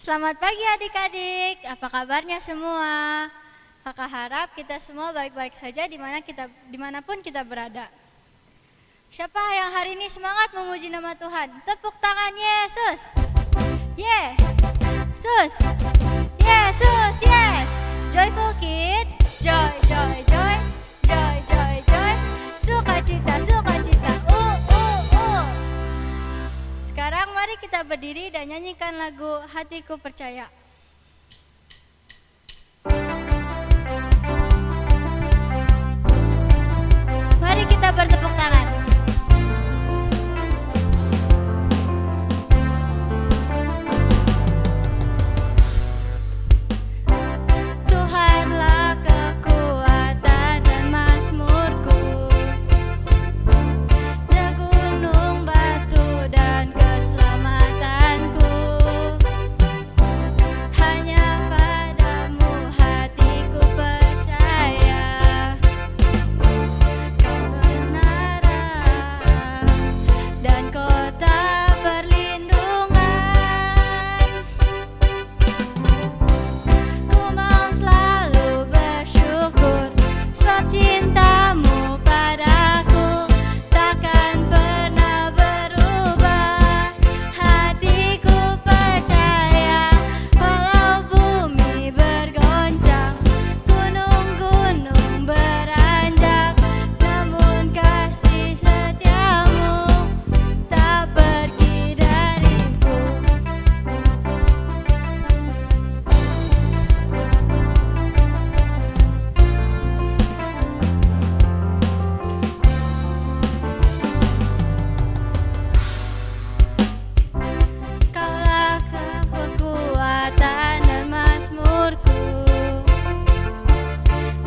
Selamat pagi adik-adik, apa kabarnya semua? Kakak harap kita semua baik-baik saja dimanapun kita berada. Siapa yang hari ini semangat memuji nama Tuhan? Tepuk tangan Yesus. Yesus, Yesus, yes. Joyful kids, joy, joy, joy, joy, joy, joy. Sukacita, sukacita, Sekarang mari kita berdiri dan nyanyikan lagu Hatiku Percaya. Mari kita bertepuk tangan. Tuhanlah kekuatan dan mazmurku, dia gunung batu dan keselamatanku. Hanya padamu hatiku percaya, kau kebenaran dan kota perlindungan. Ku mau selalu bersyukur sebab cintamu padaku takkan pernah berubah. Hatiku percaya walau bumi bergoncang, gunung-gunung beranjak, namun kasih setiamu tak pergi dariku. Kaulah kekuatan dan mazmurku,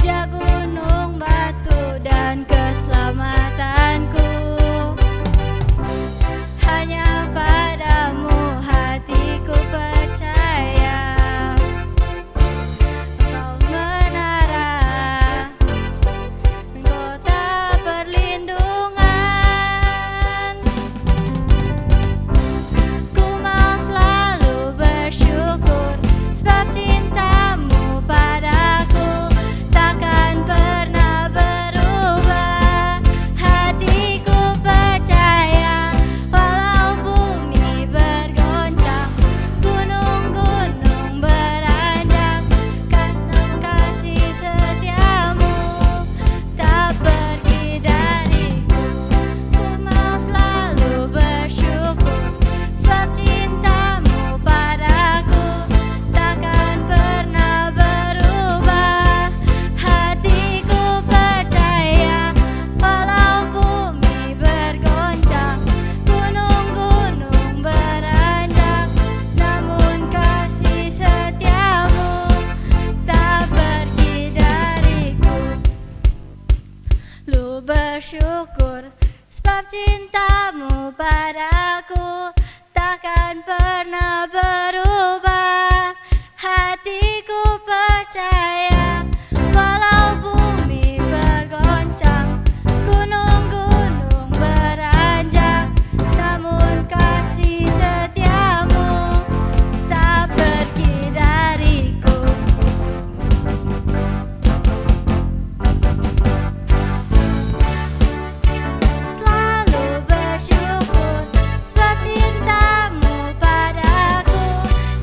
dia gunung batu dan keselamatanku. Hanya padamu hatiku percaya, kau menara dan kota perlindungan. Ku mau selalu bersyukur sebab cintamu padaku takkan pernah berubah. Hatiku percaya walau bumi bergoncang, gunung-gunung beranjak, karena kasih setiamu tak pergi dariku. Ku mau selalu bersyukur sebab cintamu padaku takkan pernah berubah. Hatiku percaya walau bumi bergoncang, gunung-gunung beranjak, namun kasih setiamu tak pergi dariku. Lu bersyukur sebab cintamu padaku takkan pernah berubah. Hatiku percaya walau bumi bergoncang, gunung-gunung beranjak, namun kasih setiamu tak pergi dariku. Selalu bersyukur sebab cintamu padaku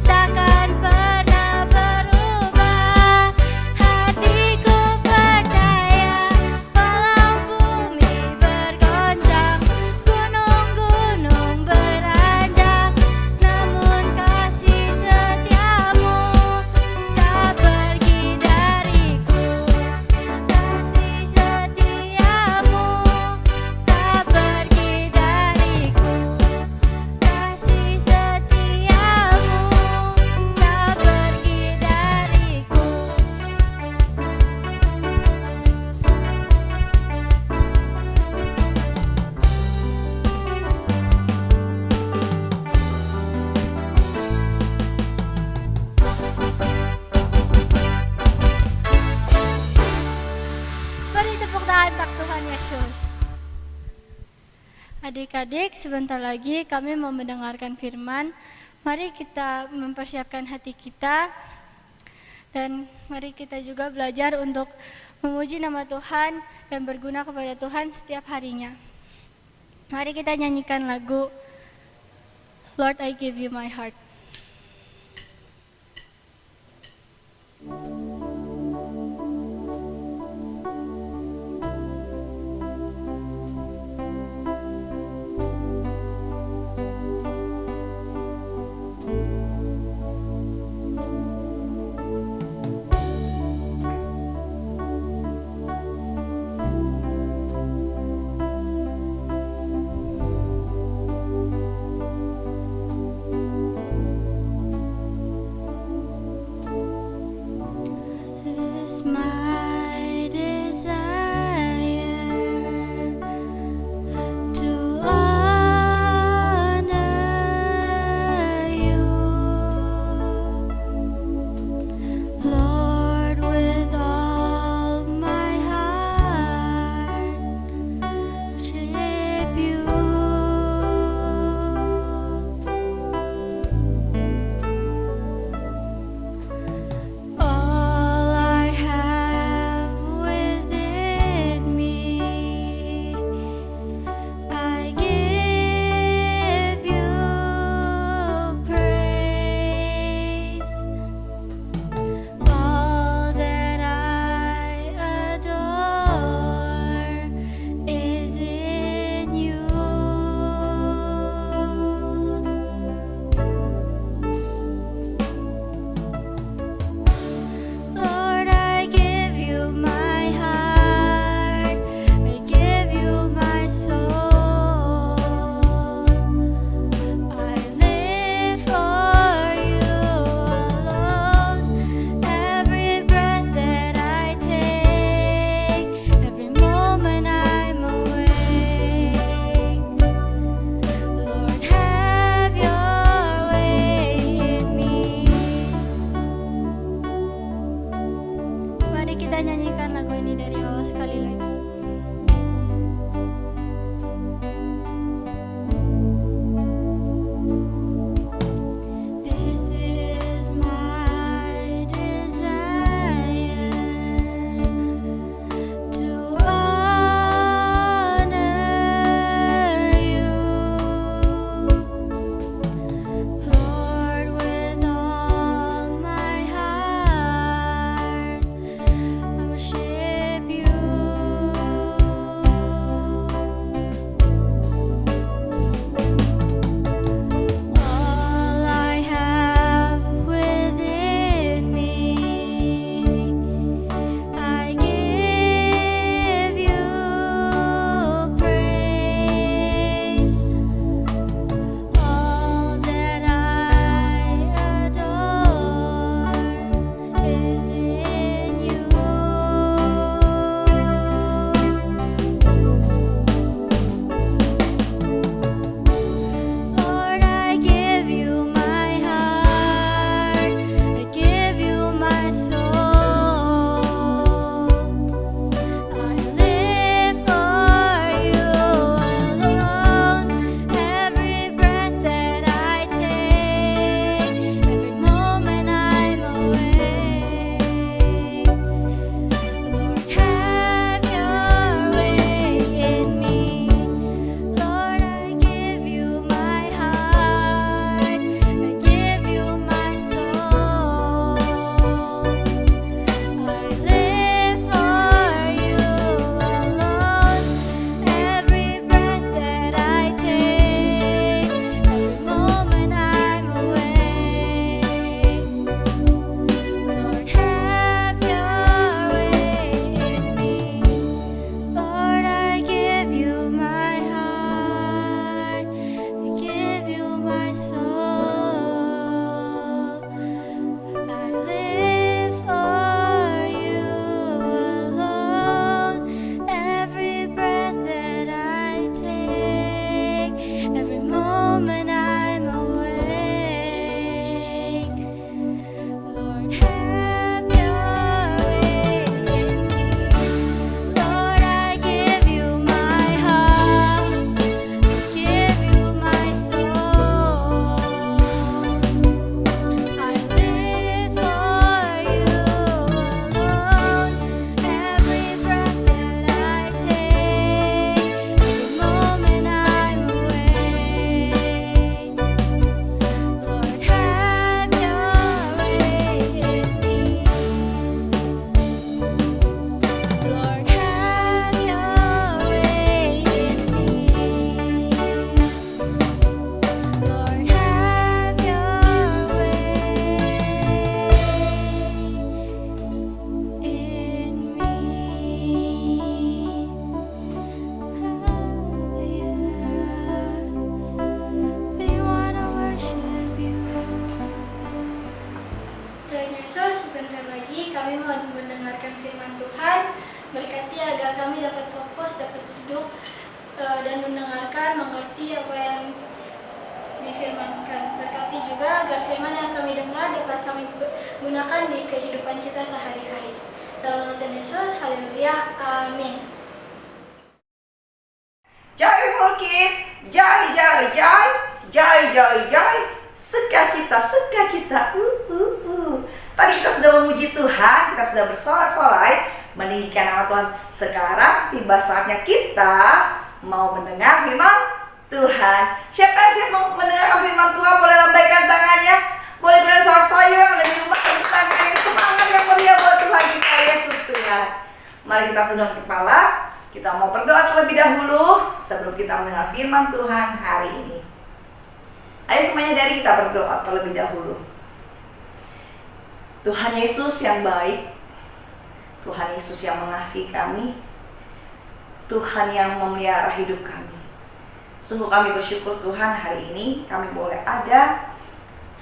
takkan pernah berubah. Hatiku percaya walau bumi bergoncang, gunung-gunung beranjak, namun kasih setiamu tak pergi dariku. Kasih setiamu tak pergi dariku. Kasih setiamu tak pergi dariku. Beri tepuk tangan untuk Tuhan Yesus. Adik-adik, sebentar lagi kami mau mendengarkan firman Mari kita mempersiapkan hati kita dan mari kita juga belajar untuk memuji nama Tuhan dan berguna kepada Tuhan setiap harinya. Mari kita nyanyikan lagu Lord, I Give You My Heart. Kita nyanyikan lagu ini dari awal sekali lagi. This is my desire to honor you, Lord, with all my heart. Worship you. agar kami dapat fokus, dapat duduk dan mendengarkan, mengerti apa yang difirmankan. Berkati juga agar firman yang kami dengar dapat kami gunakan di kehidupan kita sehari-hari. Dalam nama Tuhan Yesus, haleluya, amin. Joyful Kid, joy, joy, joy, joy, joy, joy, sukacita, sukacita. Tadi kita sudah memuji Tuhan, kita sudah bersorak-sorai meninggikan nama Tuhan. Sekarang tiba saatnya kita mau mendengar firman Tuhan. Siapa yang siap mau mendengar firman Tuhan? Boleh lambaikan tangannya, boleh bersorak-sorai yang ada di rumah, tepuk tangan, semangat yang meriah buat Tuhan kita, Yesus Tuhan. Mari kita tunduk kepala. Kita mau berdoa terlebih dahulu sebelum kita mendengar firman Tuhan hari ini. Ayo semuanya dari kita berdoa terlebih dahulu. Tuhan Yesus yang baik, Tuhan Yesus yang mengasihi kami, Tuhan yang memelihara hidup kami. Sungguh kami bersyukur Tuhan hari ini kami boleh ada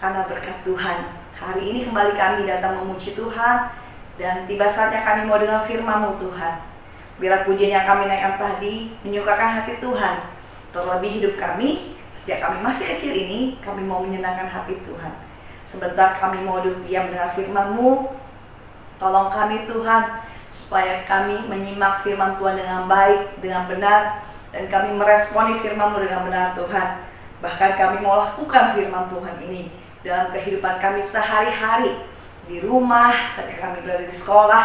karena berkat Tuhan. Hari ini kembali kami datang memuji Tuhan dan tiba saatnya kami mau dengar firman-Mu Tuhan. Biarlah pujian yang kami naikkan tadi menyukakan hati Tuhan. Terlebih hidup kami, sejak kami masih kecil ini, kami mau menyenangkan hati Tuhan. Sebentar kami mau duduk diam mendengar firman-Mu. Tolong kami Tuhan, supaya kami menyimak firman Tuhan dengan baik, dengan benar, dan kami meresponi firman-Mu dengan benar Tuhan. Bahkan kami mau lakukan firman Tuhan ini dalam kehidupan kami sehari-hari, di rumah, ketika kami berada di sekolah,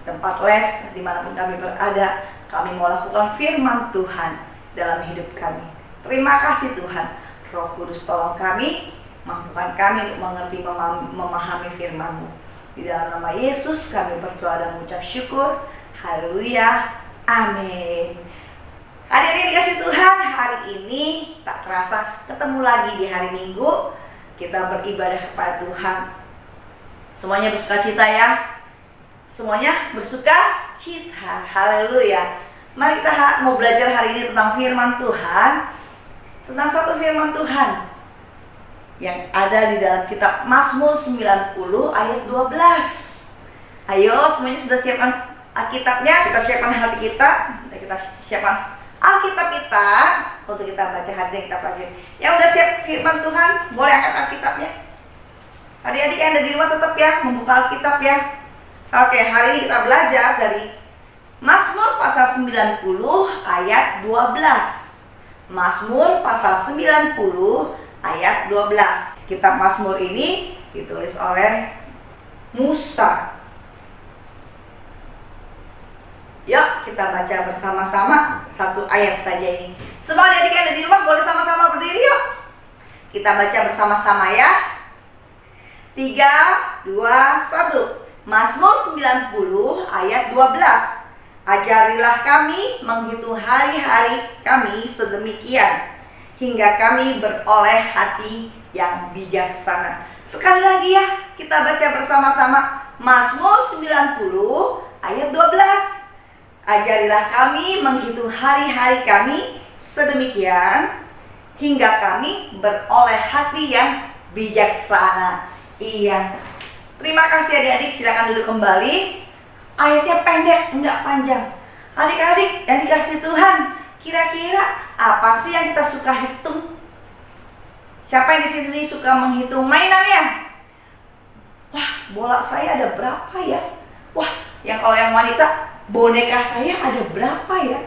tempat les, dimanapun kami berada, kami mau lakukan firman Tuhan dalam hidup kami. Terima kasih Tuhan. Roh Kudus tolong kami, mampukan kami untuk mengerti, memahami firman-Mu. Di dalam nama Yesus kami berdoa dan mengucap syukur. Haleluya, amin. Hadirin dikasih Tuhan, hari ini tak terasa ketemu lagi di hari Minggu. Kita beribadah kepada Tuhan. Semuanya bersukacita ya. Semuanya bersuka cita. Haleluya. Mari kita mau belajar hari ini tentang firman Tuhan. Tentang satu firman Tuhan yang ada di dalam kitab Mazmur 90 ayat 12. Ayo semuanya sudah siapkan Alkitabnya, kita siapkan hati kita, kita siapkan Alkitab kita untuk kita baca hari ini, kita pelajari. Yang udah siap firman Tuhan, boleh angkat Alkitabnya. Adik-adik yang ada di rumah tetap ya, membuka Alkitab ya. Oke, hari ini kita belajar dari Mazmur pasal 90 ayat 12. Mazmur pasal 90 ayat 12. Kitab Mazmur ini ditulis oleh Musa. Yuk kita baca bersama-sama satu ayat saja ini. Semua adik yang ada di rumah boleh sama-sama berdiri yuk. Kita baca bersama-sama ya. 3, 2, 1. Mazmur 90 ayat 12. Ajarilah kami menghitung hari-hari kami sedemikian, hingga kami beroleh hati yang bijaksana. Sekali lagi ya, kita baca bersama-sama Mazmur 90 ayat 12. Ajarilah kami menghitung hari-hari kami sedemikian, hingga kami beroleh hati yang bijaksana. Iya. Terima kasih adik-adik, silakan duduk kembali. Ayatnya pendek, enggak panjang. Adik-adik yang dikasih Tuhan, kira-kira apa sih yang kita suka hitung? Siapa yang di sini suka menghitung mainannya? Wah, bola saya ada berapa ya? Wah, kalau yang wanita, boneka saya ada berapa ya?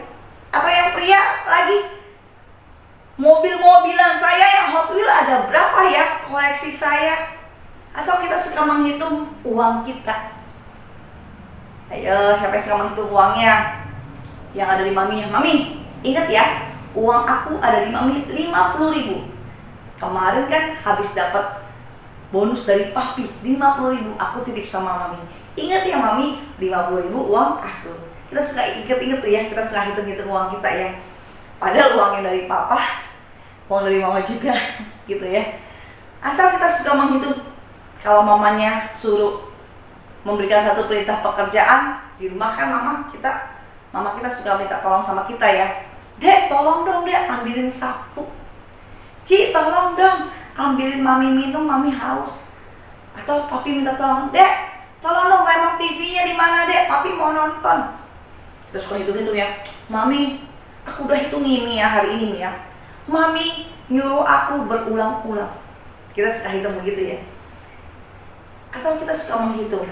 Atau yang pria lagi, mobil-mobilan saya yang Hot Wheels ada berapa ya? Koleksi saya. Atau kita suka menghitung uang kita? Ayo, siapa yang suka menghitung uangnya? Yang ada di maminya. Mami, ingat ya, uang aku ada di mami 50.000. Kemarin kan habis dapat bonus dari papi 50.000, aku titip sama mami. Ingat ya mami, 50.000 uang aku. Kita suka inget-inget tuh ya, kita suka hitung-hitung uang kita ya. Padahal uangnya dari papa, uang dari mama juga gitu ya. Atau kita suka menghitung kalau mamanya suruh memberikan satu perintah pekerjaan di rumah kan mama kita suka minta tolong sama kita ya. Dek, tolong dong dek ambilin sapu. Ci, tolong dong ambilin mami minum, mami haus. Atau papi minta tolong, dek, tolong dong remote TV-nya di mana dek, papi mau nonton. Kita suka hitung-hitung ya. Mami, aku udah hitung ini ya hari ini nih ya. Mami nyuruh aku berulang-ulang. Kita suka hitung begitu ya. Atau kita suka menghitung,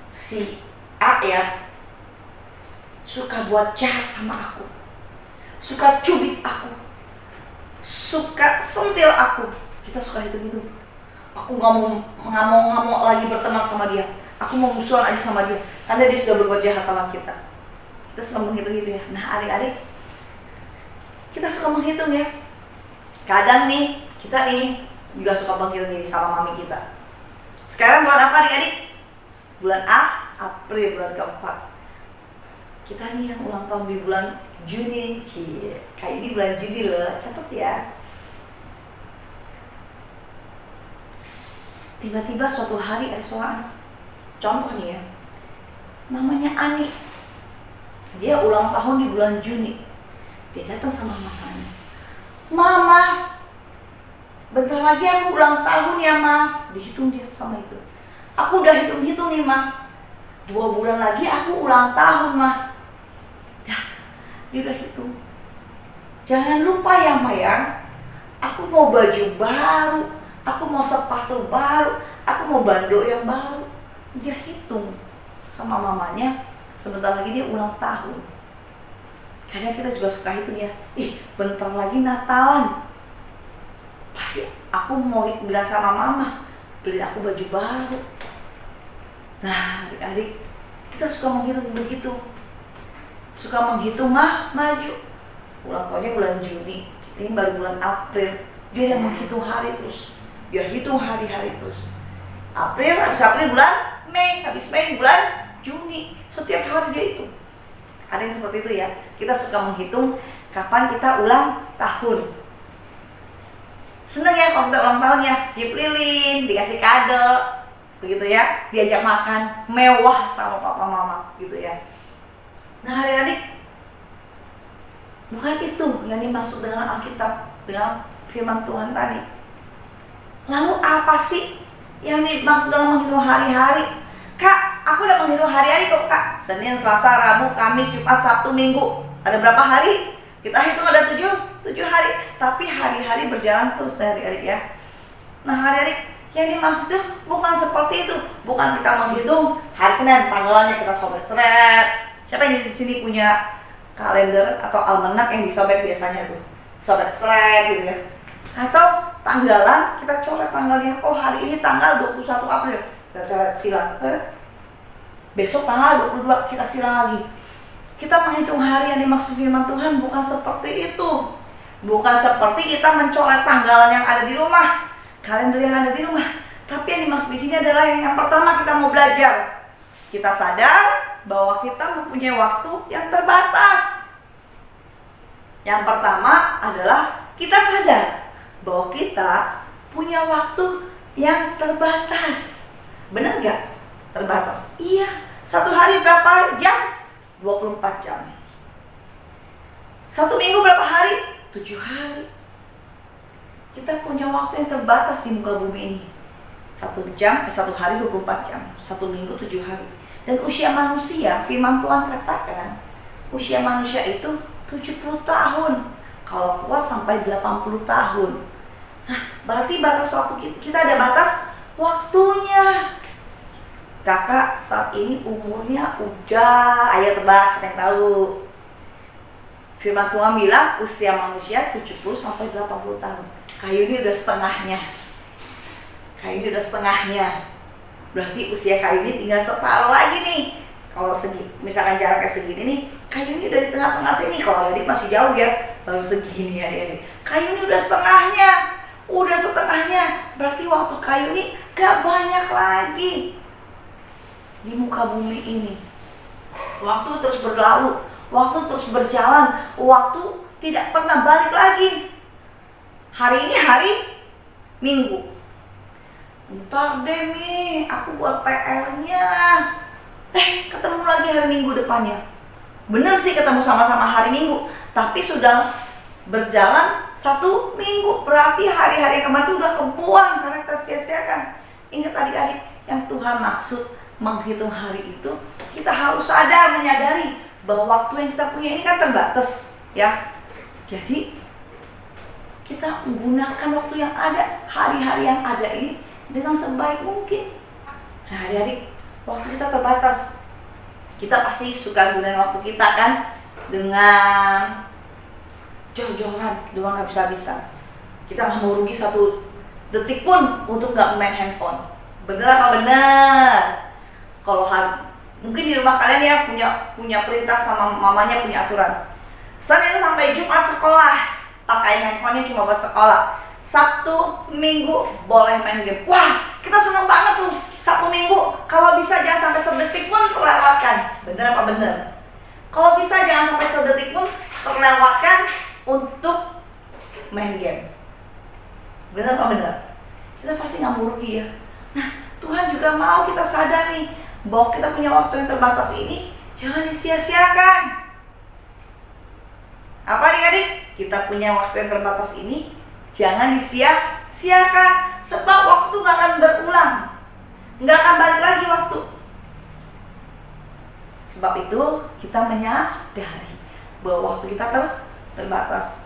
si A ya suka buat jahat sama aku, suka cubit aku, suka sentil aku. Kita suka hitung-hitung. Aku nggak mau lagi berteman sama dia. Aku mau musuhan aja sama dia karena dia sudah berbuat jahat sama kita. Kita suka menghitung gitu ya. Nah adik-adik, kita suka menghitung ya. Kadang nih kita nih juga suka menghitung ini sama mami kita. Sekarang bulan apa adik-adik? Bulan April, bulan keempat. Kita nih yang ulang tahun di bulan Juni. Kayak ini bulan Juni loh, catat ya. Tiba-tiba suatu hari ada seorang anak, contoh nih ya, namanya Ani. Dia ulang tahun di bulan Juni. Dia datang sama mamanya. Mama, bentar lagi aku ulang tahun ya Ma. Dihitung dia sama itu. Aku udah hitung-hitung nih Ma, 2 bulan lagi aku ulang tahun Ma. Dah, dia udah hitung. Jangan lupa ya Ma ya, aku mau baju baru, aku mau sepatu baru, aku mau bando yang baru. Dia hitung sama mamanya, sebentar lagi dia ulang tahun. Kadang kita juga suka hitung ya, bentar lagi Natalan, pasti aku mau bilang sama mama, beli aku baju baru. Nah adik-adik, kita suka menghitung begitu. Suka menghitung maju. Ulang tahunnya bulan Juni, kita ini baru bulan April. Dia yang menghitung hari terus. Dia hitung hari-hari terus. April, habis April bulan Mei, habis Mei bulan Juni. Setiap hari dia hitung. Ada yang seperti itu ya. Kita suka menghitung kapan kita ulang tahun. Seneng ya kalau kita ulang tahun ya, tiup lilin, dikasih kado, begitu ya, diajak makan mewah sama papa mama, gitu ya. Nah adik-adik, bukan itu yang dimaksud dengan Alkitab, dengan firman Tuhan tadi. Lalu apa sih yang dimaksud dengan menghitung hari-hari? Kak, aku udah menghitung hari-hari kok Kak. Senin, Selasa, Rabu, Kamis, Jumat, Sabtu, Minggu. Ada berapa hari? Kita hitung ada 7 hari. Tapi hari-hari berjalan terus adik-adik ya. Nah adik-adik, yang dimaksud itu bukan seperti itu. Bukan kita menghitung hari Senin, tanggalnya kita sobek seret. Siapa yang di sini punya kalender atau almanak yang disobek biasanya tuh? Sobek seret gitu ya. Atau tanggalan, kita coret tanggalnya. Oh hari ini tanggal 21 April. Kita coret silang. Besok tanggal 22 kita silang lagi. Kita menghitung hari yang dimaksud firman Tuhan bukan seperti itu. Bukan seperti kita mencoret tanggalan yang ada di rumah, kalender yang ada di rumah. Tapi yang dimaksud di sini adalah yang pertama kita mau belajar. Kita sadar bahwa kita mempunyai waktu yang terbatas. Yang pertama adalah kita sadar bahwa kita punya waktu yang terbatas. Benar gak? Terbatas. Iya. Satu hari berapa jam? 24 jam. Satu minggu berapa hari? 7 hari. Kita punya waktu yang terbatas di muka bumi ini. Satu hari 24 jam. Satu minggu 7 hari. Dan usia manusia, firman Tuhan katakan, usia manusia itu 70 tahun. Kalau kuat sampai 80 tahun. Nah, berarti batas waktu kita ada batas waktunya. Kakak saat ini umurnya udah, ayo tebak, siapa yang tahu? Firman Tuhan bilang usia manusia 70 sampai 80 tahun. Kayu ini udah setengahnya. Berarti usia kayu ini tinggal separuh lagi nih. Kalau misalkan jaraknya segini nih, kayu ini udah di tengah-tengah sini. Kalau adik masih jauh ya, baru segini ya. Kayu ini udah setengahnya. Berarti waktu kayu ini gak banyak lagi di muka bumi ini. Waktu terus berlalu, waktu terus berjalan, waktu tidak pernah balik lagi. Hari ini hari Minggu. Ntar deh nih, aku buat PR-nya. Ketemu lagi hari Minggu depannya. Bener sih ketemu sama-sama hari Minggu, tapi sudah berjalan 1 minggu. Berarti hari-hari yang kemarin udah kebuang karena kita sia-siakan. Ingat adik-adik, yang Tuhan maksud menghitung hari itu, kita harus menyadari bahwa waktu yang kita punya ini kan terbatas, ya. Jadi kita menggunakan waktu yang ada, hari-hari yang ada ini dengan sebaik mungkin. Nah, adik-adik, waktu kita terbatas. Kita pasti suka gunain waktu kita kan dengan jor-joran, dengan nggak bisa-bisa. Kita nggak mau rugi 1 detik pun untuk nggak main handphone. Bener apa bener? Kalau mungkin di rumah kalian ya punya perintah sama mamanya, punya aturan. Senin sampai Jumat sekolah, pakai handphonenya cuma buat sekolah. Sabtu, Minggu boleh main game. Wah, kita seneng banget tuh. Sabtu Minggu, kalau bisa jangan sampai sedetik pun terlewatkan. Bener apa bener? Kalau bisa jangan sampai sedetik pun terlewatkan untuk main game. Bener apa bener? Kita pasti nggak mau rugi ya. Nah, Tuhan juga mau kita sadar nih bahwa kita punya waktu yang terbatas ini jangan disia-siakan. Apa adik-adik? Kita punya waktu yang terbatas ini jangan disia-siakan, sebab waktu nggak akan berulang, nggak akan balik lagi waktu. Sebab itu kita menyadari bahwa waktu kita terbatas.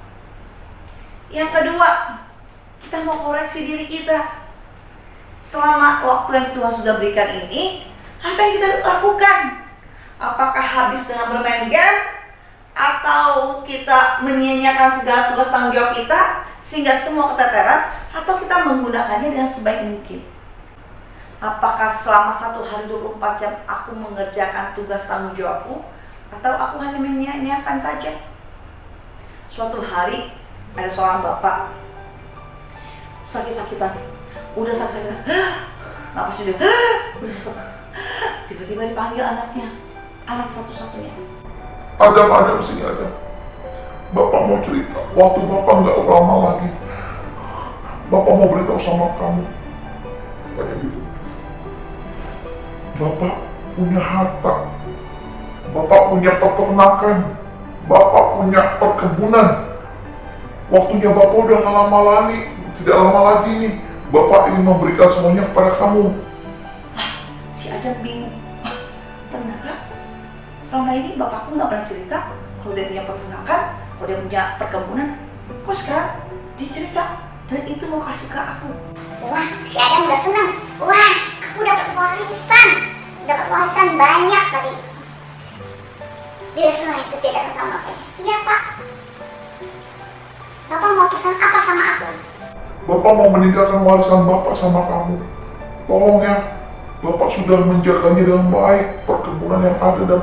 Yang kedua, kita mau koreksi diri kita. Selama waktu yang Tuhan sudah berikan ini, apa yang kita lakukan? Apakah habis dengan bermain game? Atau kita menyia-nyiakan segala tugas tanggung jawab kita sehingga semua keteteran? Atau kita menggunakannya dengan sebaik mungkin? Apakah selama 1 hari 24 jam aku mengerjakan tugas tanggung jawabku? Atau aku hanya menyia-nyiakan saja? Suatu hari ada seorang bapak sakit-sakitan, udah sakit-sakitan, napas udah sesak. Tiba-tiba dipanggil anaknya, anak satu-satunya. Adam, sini Adam. Bapak mau cerita, waktu Bapak nggak lama lagi, Bapak mau beritahu sama kamu. Kayak gitu. Bapak punya harta, Bapak punya peternakan, Bapak punya perkebunan. Waktunya Bapak udah nggak lama lagi, tidak lama lagi nih. Bapak ingin memberikan semuanya kepada kamu. Si Adam bingung. Ternyata selama ini bapakku nggak pernah cerita kalau dia punya peternakan, kalau dia punya perkebunan. Kok sekarang dicerita dan itu mau kasih ke aku? Wah, si Adam udah senang. Wah, aku dapat warisan. Dapat warisan banyak tadi. Dia udah senang, terus dia datang sama bapaknya. Iya pak, Bapak mau pesan apa sama aku? Bapak mau meninggalkan warisan Bapak sama kamu. Tolong ya, Bapak sudah menjaganya dengan baik, perkebunan yang ada dan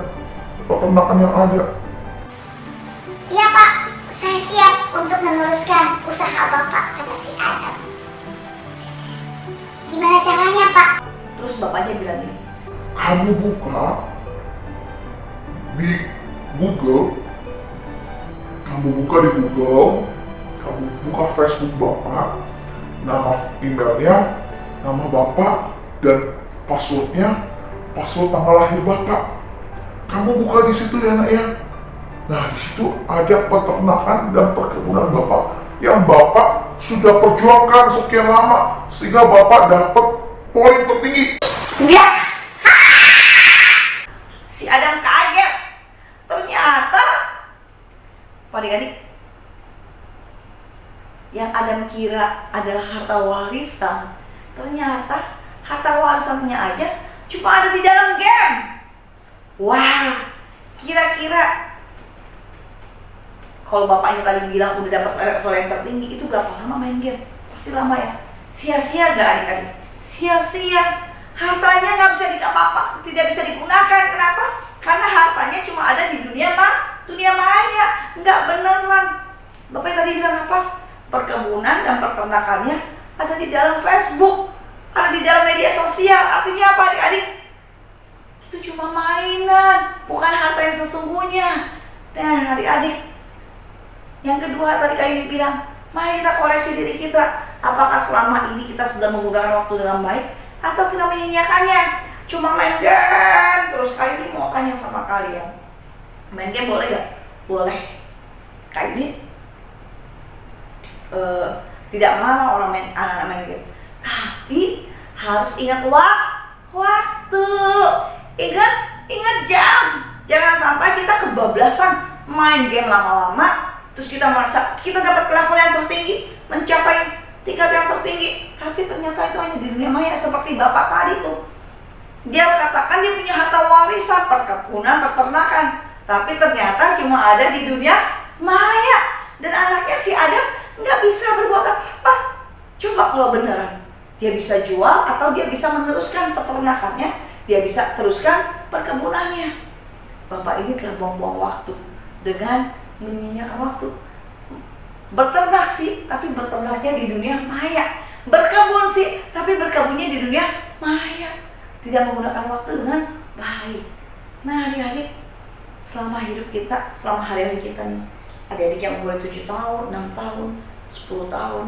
peternakan yang ada. Iya pak, saya siap untuk meneruskan usaha Bapak, kata si Adam. Gimana caranya pak? Terus bapaknya bilang gini, Kamu buka di Google, kamu buka Facebook Bapak, nama emailnya, nama Bapak, dan passwordnya, password tanggal lahir Bapak. Kamu buka di situ ya nak ya. Nah di situ ada peternakan dan perkebunan Bapak yang Bapak sudah perjuangkan sekian lama sehingga Bapak dapat poin tertinggi. Enggak. si Adam kaget. Ternyata adik-adik, yang Adam kira adalah harta warisan, ternyata harta warisannya aja cuma ada di dalam game. Wah, kira-kira kalau bapaknya tadi bilang udah dapat level yang tertinggi, itu berapa lama main game? Pasti lama ya. Sia-sia gak adik-adik? Sia-sia. Hartanya nggak bisa tidak bisa digunakan. Kenapa? Karena hartanya cuma ada di dunia maya. Nggak beneran. Bapak tadi bilang apa? Perkebunan dan peternakannya ada di dalam Facebook, ada di dalam media sosial. Artinya apa adik-adik? Itu cuma mainan, bukan harta yang sesungguhnya. Nah adik-adik, yang kedua tadi Kak Yuni bilang, mari kita koreksi diri kita. Apakah selama ini kita sudah menggunakan waktu dengan baik, atau kita menyia-nyiakannya? Cuma main game terus. Kak Yuni mau tanya sama kalian, main game boleh gak? Boleh. Kak Yuni tidak melarang anak-anak main game, tapi harus ingat waktu. waktu. Ingat jam. Jangan sampai kita kebablasan main game lama-lama, terus kita merasa kita dapat level yang tertinggi, mencapai tingkat yang tertinggi, tapi ternyata itu hanya di dunia maya. Seperti bapak tadi tuh, dia katakan dia punya harta warisan, perkebunan, peternakan, tapi ternyata cuma ada di dunia maya. Dan anaknya si Adam nggak bisa berbuat apa-apa. Coba kalau beneran dia bisa jual, atau dia bisa meneruskan peternakannya, dia bisa teruskan perkebunannya. Bapak ini telah buang-buang waktu dengan menyia-nyiakan waktu. Berternak sih, tapi berternaknya di dunia maya. Berkebun sih, tapi berkebunnya di dunia maya. Tidak menggunakan waktu dengan baik. Nah, adik-adik, selama hidup kita, selama hari-hari kita nih, adik-adik yang umur 7 tahun, 6 tahun, 10 tahun,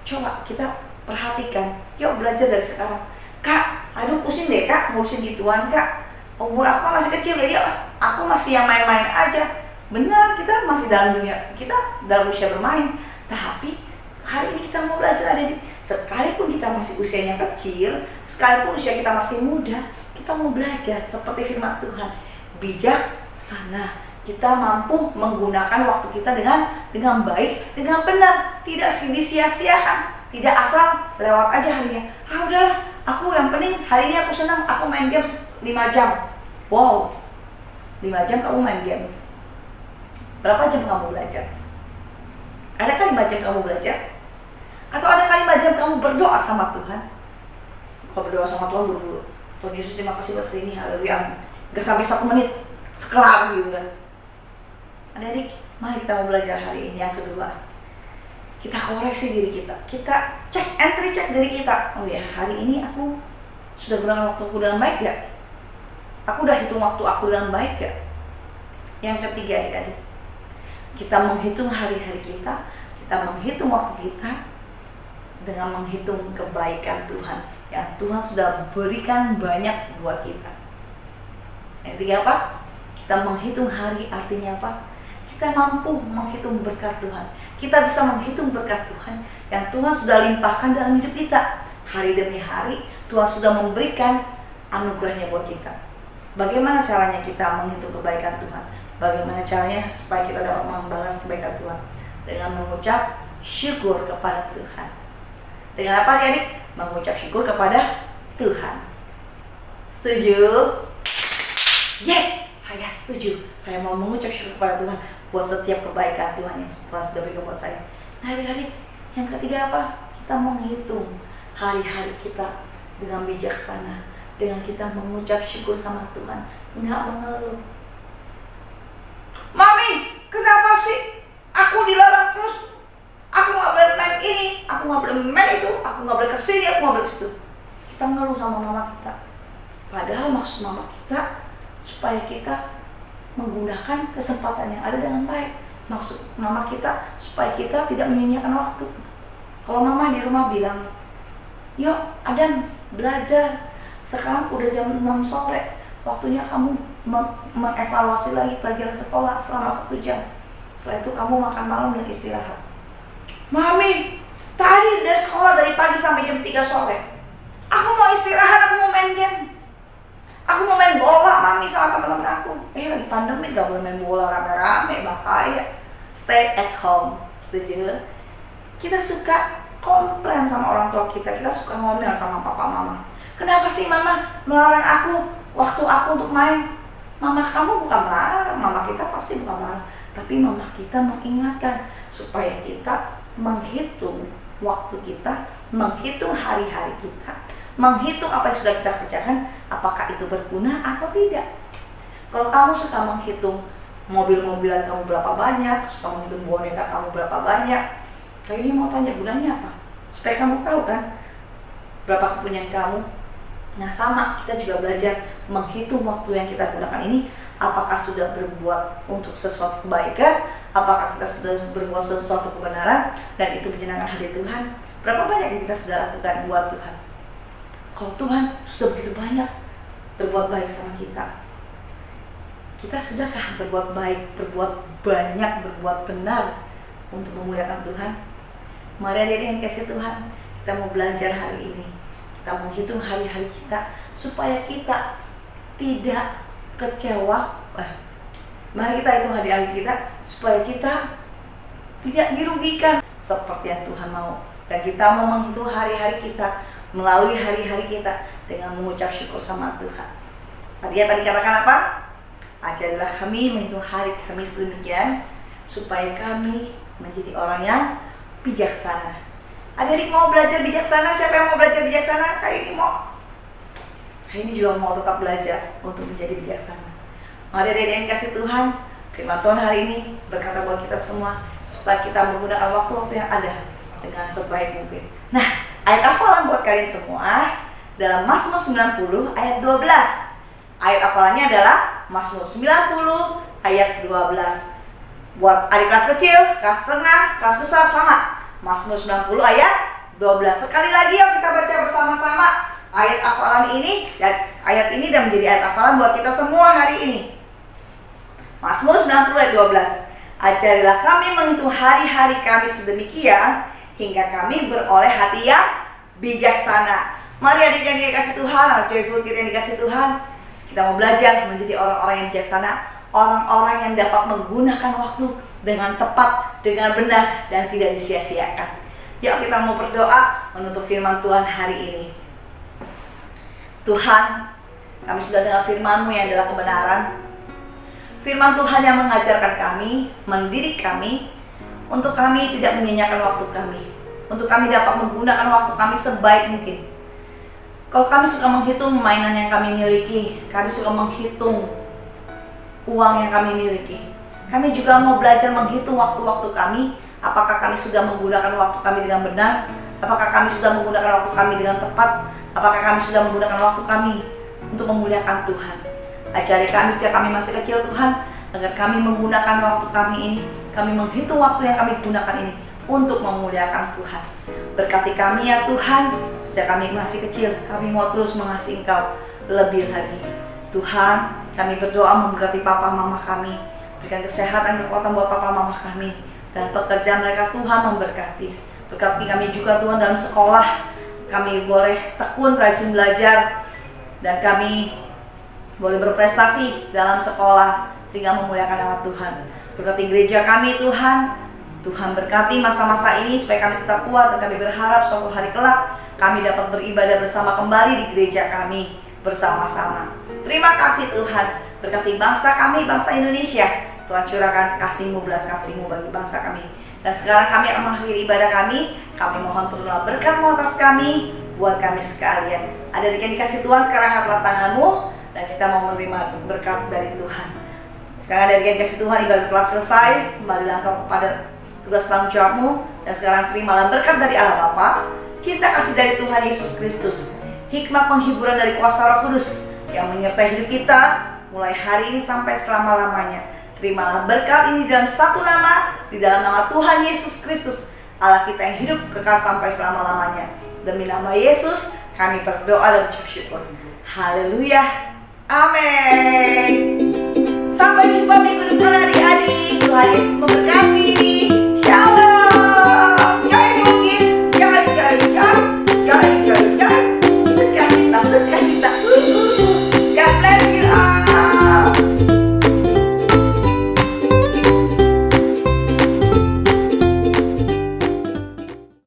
coba kita perhatikan. Yuk belajar dari sekarang. Kak, aduh pusing deh kak, ngurusin gituan kak. Umur aku kan masih kecil, jadi aku masih yang main-main aja. Benar, kita masih dalam dunia, kita dalam usia bermain. Tapi hari ini kita mau belajar adik-adik. Sekalipun kita masih usianya kecil, sekalipun usia kita masih muda, kita mau belajar seperti firman Tuhan, bijaksana. Kita mampu menggunakan waktu kita dengan baik, dengan benar, tidak disia-siakan, tidak asal lewat aja harinya. Udahlah, aku yang penting hari ini aku senang, aku main game 5 jam. Wow, 5 jam kamu main game. Berapa jam kamu belajar? Adakah 5 jam kamu belajar? Atau adakah 5 jam kamu berdoa sama Tuhan? Kalau berdoa sama Tuhan buru-buru, Tuhan Yesus terima kasih buat hari ini, haleluya. Gak sampai 1 menit, sekelar gitu kan. Adik-adik, mari kita mau belajar hari ini. Yang kedua, kita koreksi diri kita. Kita cek diri kita. Oh ya, hari ini aku sudah gunakan waktu aku dengan baik gak? Aku udah hitung waktu aku dengan baik gak? Yang ketiga, adik-adik, kita menghitung hari-hari kita, kita menghitung waktu kita dengan menghitung kebaikan Tuhan yang Tuhan sudah berikan banyak buat kita. Yang ketiga apa? Kita menghitung hari, artinya apa? Kita mampu menghitung berkat Tuhan. Kita bisa menghitung berkat Tuhan yang Tuhan sudah limpahkan dalam hidup kita. Hari demi hari Tuhan sudah memberikan anugerahnya buat kita. Bagaimana caranya kita menghitung kebaikan Tuhan? Bagaimana caranya supaya kita dapat membalas kebaikan Tuhan? Dengan mengucap syukur kepada Tuhan. Dengan apa adik? Mengucap syukur kepada Tuhan. Setuju? Yes, saya setuju. Saya mau mengucap syukur kepada Tuhan buat setiap kebaikan Tuhan yang Tuhan sudah berikan buat saya. Nah adik-adik, yang ketiga apa? Kita menghitung hari-hari kita dengan bijaksana, dengan kita mengucap syukur sama Tuhan, nggak mengeluh. Mami, kenapa sih aku dilarang terus? Aku nggak boleh main ini, aku nggak boleh main itu, aku nggak boleh kesini, aku nggak boleh kesitu. Kita ngeluh sama mama kita. Padahal maksud mama kita supaya kita menggunakan kesempatan yang ada dengan baik. Maksud mama kita supaya kita tidak menyia-nyiakan waktu. Kalau mama di rumah bilang, yuk Adam belajar, sekarang udah jam 6 sore, waktunya kamu mengevaluasi lagi pelajaran sekolah selama 1 jam. Setelah itu kamu makan malam dan istirahat. Mami, tadi dari sekolah dari pagi sampai jam 3 sore, aku mau istirahat, aku mau main game, aku mau main bola, mami sama teman-teman aku. Lagi pandemi gak boleh main bola rame-rame, bahaya. Stay at home. Setuju? Kita suka komplain sama orang tua kita suka ngomel sama papa mama. Kenapa sih mama melarang aku waktu aku untuk main? Mama kamu bukan melarang, mama kita pasti bukan melarang, tapi mama kita mengingatkan supaya kita menghitung waktu kita, menghitung hari-hari kita, menghitung apa yang sudah kita kerjakan, apakah itu berguna atau tidak. Kalau kamu suka menghitung mobil-mobilan kamu berapa banyak, suka menghitung boneka kamu berapa banyak, kayaknya mau tanya gunanya apa? Supaya kamu tahu kan berapa kepunyaan kamu. Nah sama, kita juga belajar menghitung waktu yang kita gunakan ini, apakah sudah berbuat untuk sesuatu kebaikan, apakah kita sudah berbuat sesuatu kebenaran, dan itu menyenangkan hati Tuhan. Berapa banyak yang kita sudah lakukan buat Tuhan? Kalau Tuhan sudah begitu banyak berbuat baik sama kita, kita sudahkah berbuat baik, berbuat banyak, berbuat benar untuk memuliakan Tuhan? Mari adik-adik yang kasih Tuhan, kita mau belajar hari ini. Kita menghitung hari-hari kita supaya kita tidak kecewa. Mari kita hitung hari-hari kita supaya kita tidak dirugikan seperti yang Tuhan mau. Dan kita mau menghitung hari-hari kita melalui hari-hari kita dengan mengucap syukur sama Tuhan. Tadi katakan apa? Ajarilah kami menghitung hari kami sedemikian supaya kami menjadi orang yang bijaksana. Adik-adik mau belajar bijaksana? Siapa yang mau belajar bijaksana? Kayak ini mau. Kayak ini juga mau tetap belajar untuk menjadi bijaksana. Mari adik-adik yang kasih Tuhan, firman Tuhan hari ini berkata buat kita semua supaya kita menggunakan waktu-waktu yang ada dengan sebaik mungkin. Nah, ayat hafalan buat kalian semua dalam Mazmur 90 ayat 12. Ayat hafalannya adalah Mazmur 90 ayat 12. Buat adik kelas kecil, kelas tengah, kelas besar sama. Mazmur 90 ayat 12. Sekali lagi yuk kita baca bersama-sama ayat hafalan ini, dan ayat ini dan menjadi ayat hafalan buat kita semua hari ini. Mazmur 90 ayat 12. Ajarilah kami menghitung hari-hari kami sedemikian hingga kami beroleh hati yang bijaksana. Mari adik yang dikasih Tuhan, joyful kid yang dikasih Tuhan, kita mau belajar menjadi orang-orang yang bijaksana, orang-orang yang dapat menggunakan waktu dengan tepat, dengan benar, dan tidak disia-siakan. Yuk kita mau berdoa menutup firman Tuhan hari ini. Tuhan, kami sudah dengar firman-Mu yang adalah kebenaran. Firman Tuhan yang mengajarkan kami, mendidik kami, untuk kami tidak menyanyiakan waktu kami, untuk kami dapat menggunakan waktu kami sebaik mungkin. Kalau kami suka menghitung mainan yang kami miliki, kami suka menghitung uang yang kami miliki, kami juga mau belajar menghitung waktu-waktu kami. Apakah kami sudah menggunakan waktu kami dengan benar? Apakah kami sudah menggunakan waktu kami dengan tepat? Apakah kami sudah menggunakan waktu kami untuk memuliakan Tuhan? Ajari kami sejak kami masih kecil Tuhan, agar kami menggunakan waktu kami ini, kami menghitung waktu yang kami gunakan ini untuk memuliakan Tuhan. Berkati kami ya Tuhan, sejak kami masih kecil, kami mau terus mengasihi Engkau lebih lagi. Tuhan, kami berdoa memberkati papa mama kami, berikan kesehatan, kekuatan buat papa mama kami, dan pekerjaan mereka Tuhan memberkati. Berkati kami juga Tuhan dalam sekolah, kami boleh tekun, rajin belajar, dan kami boleh berprestasi dalam sekolah sehingga memuliakan nama Tuhan. Berkati gereja kami Tuhan, Tuhan berkati masa-masa ini supaya kami tetap kuat, dan kami berharap suatu hari kelak kami dapat beribadah bersama kembali di gereja kami bersama-sama. Terima kasih Tuhan, berkati bangsa kami, bangsa Indonesia. Tuhan curahkan kasih-Mu, belas kasih-Mu bagi bangsa kami. Dan sekarang kami akan mengakhiri ibadah kami. Kami mohon turunlah berkat-Mu atas kami, buat kami sekalian. Ada yang dikasih Tuhan, sekarang angkatlah tangan-Mu, dan kita mau menerima berkat dari Tuhan. Sekarang ada yang dikasih Tuhan, ibadah telah selesai. Kembalilah engkau kepada tugas tanggung jawab-Mu, dan sekarang terimalah berkat dari Allah Bapa, cinta kasih dari Tuhan Yesus Kristus, hikmat penghiburan dari kuasa Roh Kudus yang menyertai hidup kita mulai hari ini sampai selama-lamanya. Terimalah berkat ini dalam satu nama, di dalam nama Tuhan Yesus Kristus, Allah kita yang hidup kekal sampai selama-lamanya. Demi nama Yesus kami berdoa dan ucap syukur. Haleluya. Amin. Sampai jumpa minggu depan adik-adik. Tuhan Yesus memberkati.